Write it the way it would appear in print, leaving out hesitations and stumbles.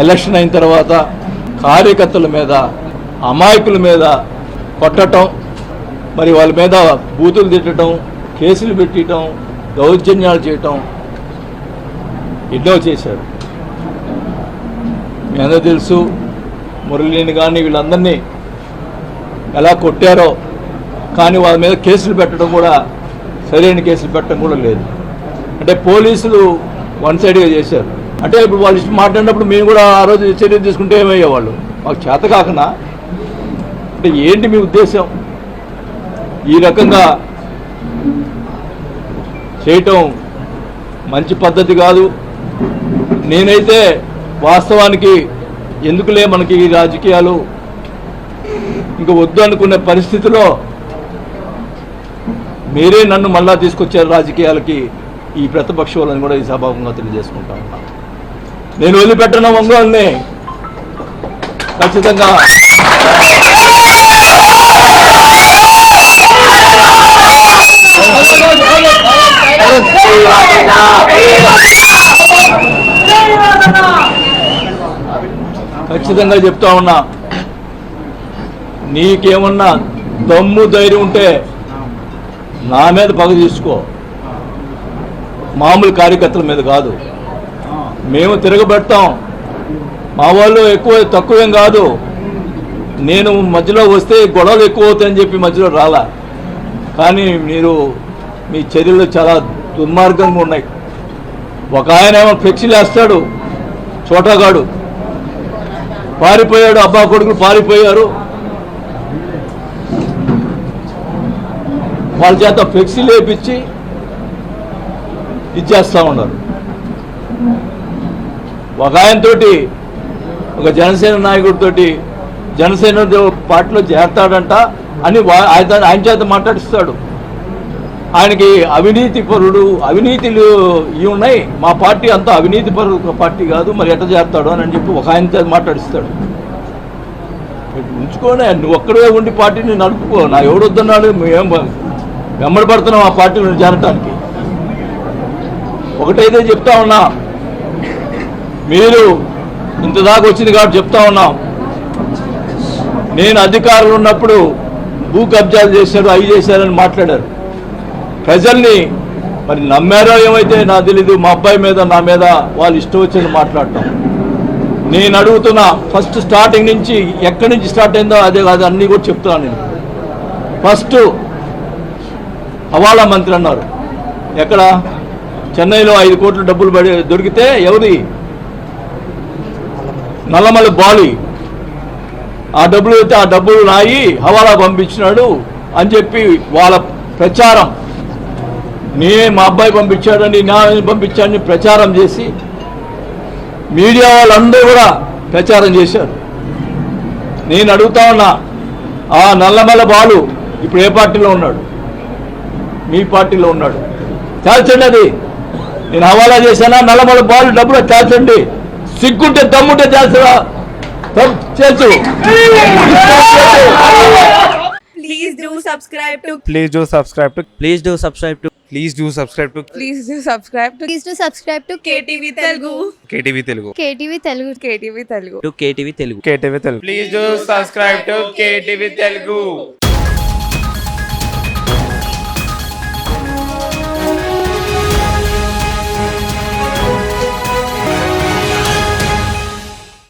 Election అయిన తర్వాత కార్యకర్తల మీద అమాయకుల మీద కొట్టడం, మరి వాళ్ళ మీద బూతులు తిట్టడం, కేసులు పెట్టడం, దౌర్జన్యాలు చేయటం ఎన్నో చేశారు. మీ అందరూ తెలుసు, మురళీని కానీ వీళ్ళందరినీ ఎలా కొట్టారో. కానీ వాళ్ళ మీద కేసులు పెట్టడం కూడా, సరైన కేసులు పెట్టడం కూడా లేదు. అంటే పోలీసులు వన్ సైడ్గా చేశారు. అంటే ఇప్పుడు వాళ్ళు ఇష్టం మాట్లాడినప్పుడు మేము కూడా ఆ రోజు చర్య తీసుకుంటే ఏమయ్యేవాళ్ళు? మాకు చేత కాకనా? అంటే ఏంటి మీ ఉద్దేశం? ఈ రకంగా చేయటం మంచి పద్ధతి కాదు. నేనైతే వాస్తవానికి ఎందుకులే మనకి ఈ రాజకీయాలు ఇంకా వద్దు అనుకునే పరిస్థితిలో మీరే నన్ను మళ్ళా తీసుకొచ్చారు రాజకీయాలకి. ఈ ప్రతిపక్ష వాళ్ళని కూడా ఈ సభాముఖంగా తెలియజేసుకుంటా ఉన్నా. నేను వదిలిపెట్టిన ఒంగోలుని ఖచ్చితంగా ఖచ్చితంగా చెప్తా ఉన్నా. నీకేమన్నా దమ్ము ధైర్యం ఉంటే నా మీద పగ తీసుకో, మామూలు కార్యకర్తల మీద కాదు. మేము తిరగబెడతాం. మా వాళ్ళు ఎక్కువ తక్కువేం కాదు. నేను మధ్యలో వస్తే గొడవలు ఎక్కువ అవుతాయని చెప్పి మధ్యలో రాలా. కానీ మీరు మీ చర్యలు చాలా దుర్మార్గంగా ఉన్నాయి. ఒక ఆయన ఏమో ఫ్లెక్సీలు వేస్తాడు, చోటగాడు పారిపోయాడు, అబ్బా కొడుకులు పారిపోయారు. వాళ్ళ చేత ఫ్లెక్సీలు వేయించి ఇచ్చేస్తూ ఉన్నారు. ఒక ఆయనతోటి, ఒక జనసేన నాయకుడితోటి జనసేన పార్టీలో చేరతాడంట అని ఆయన చేత మాట్లాడిస్తాడు. ఆయనకి అవినీతి పరుడు, అవినీతిలు ఇవి ఉన్నాయి, మా పార్టీ అంతా అవినీతి పరుడు పార్టీ కాదు, మరి ఎట్లా చేస్తాడు అని చెప్పి ఒక ఆయన చేత మాట్లాడిస్తాడు. ఉంచుకోనే, నువ్వు ఒక్కడే ఉండి పార్టీని నడుపుకో. నా ఎవడు వద్దన్నాడు? మేం వెంబడి పడుతున్నాం ఆ పార్టీలో చేరటానికి. ఒకటైతే చెప్తా ఉన్నా, మీరు ఇంత దాకా వచ్చింది కాబట్టి చెప్తా ఉన్నాం. నేను అధికారులు ఉన్నప్పుడు భూ కబ్జాలు చేశారు, అవి చేశారని మాట్లాడారు. ప్రజల్ని మరి నమ్మారో ఏమైతే నాకు తెలీదు. మా అబ్బాయి మీద, నా మీద వాళ్ళు ఇష్టం వచ్చింది మాట్లాడటం. నేను అడుగుతున్నా, ఫస్ట్ స్టార్టింగ్ నుంచి ఎక్కడి నుంచి స్టార్ట్ అయిందో అదే కాదు అన్నీ కూడా చెప్తున్నాను నేను. ఫస్ట్ హవాలా మంత్రి అన్నారు. ఎక్కడ? చెన్నైలో 5 కోట్ల డబ్బులు దొరికితే ఎవరి? నల్లమల్లి బాలి. ఆ డబ్బులు అయితే ఆ డబ్బులు నాయి, హవాలా పంపించినాడు అని చెప్పి వాళ్ళ ప్రచారం. మా అబ్బాయి పంపించాడని, నా పంపించాడని ప్రచారం చేసి మీడియా వాళ్ళందరూ కూడా ప్రచారం చేశారు. నేను అడుగుతా ఉన్నా, ఆ నల్లమల్ల బాలు ఇప్పుడు ఏ పార్టీలో ఉన్నాడు? మీ పార్టీలో ఉన్నాడు. తేల్చండి అది. నేను హవాలా చేశానా? నల్లమల్ల బాలు డబ్బులు తేల్చండి. సిగ్గుంటే దమ్ముంటే తేల్చరా? తెలుసు. Please do subscribe to. Please do subscribe to. Please do subscribe to. Please do subscribe to. Please do subscribe to. Please do subscribe to KTV Telugu. KTV Telugu. KTV Telugu. KTV Telugu. To KTV Telugu. KTV Telugu. Please do subscribe to KTV Telugu.